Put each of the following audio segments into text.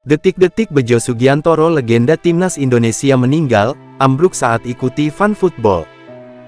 Detik-detik Bejo Sugiantoro, legenda timnas Indonesia, meninggal, ambruk saat ikuti Fun Football.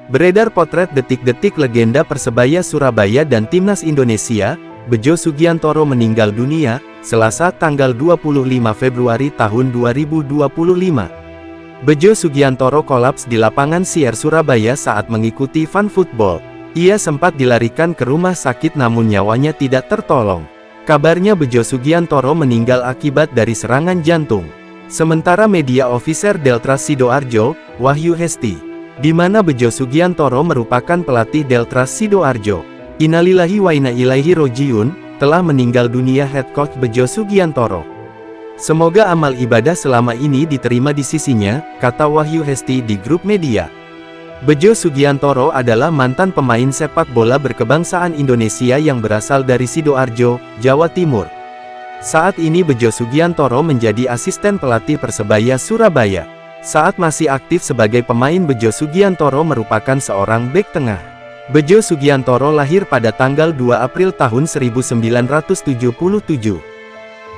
Beredar potret detik-detik legenda Persebaya Surabaya dan timnas Indonesia, Bejo Sugiantoro, meninggal dunia, Selasa tanggal 25 Februari tahun 2025. Bejo Sugiantoro kolaps di lapangan Sier Surabaya saat mengikuti Fun Football. Ia sempat dilarikan ke rumah sakit namun nyawanya tidak tertolong. Kabarnya Bejo Sugiantoro meninggal akibat dari serangan jantung. Sementara media officer Deltras Sidoarjo, Wahyu Hesti, di mana Bejo Sugiantoro merupakan pelatih Deltras Sidoarjo, Innalillahi wa inna ilaihi rojiun, telah meninggal dunia head coach Bejo Sugiantoro. Semoga amal ibadah selama ini diterima di sisinya, kata Wahyu Hesti di grup media. Bejo Sugiantoro adalah mantan pemain sepak bola berkebangsaan Indonesia yang berasal dari Sidoarjo, Jawa Timur. Saat ini Bejo Sugiantoro menjadi asisten pelatih Persebaya Surabaya. Saat masih aktif sebagai pemain, Bejo Sugiantoro merupakan seorang bek tengah. Bejo Sugiantoro lahir pada tanggal 2 April tahun 1977.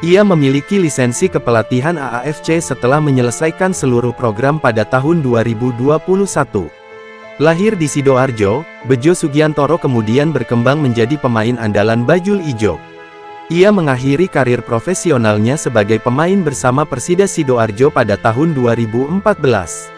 Ia memiliki lisensi kepelatihan AAFC setelah menyelesaikan seluruh program pada tahun 2021. Lahir di Sidoarjo, Bejo Sugiantoro kemudian berkembang menjadi pemain andalan Bajul Ijo. Ia mengakhiri karir profesionalnya sebagai pemain bersama Persida Sidoarjo pada tahun 2014.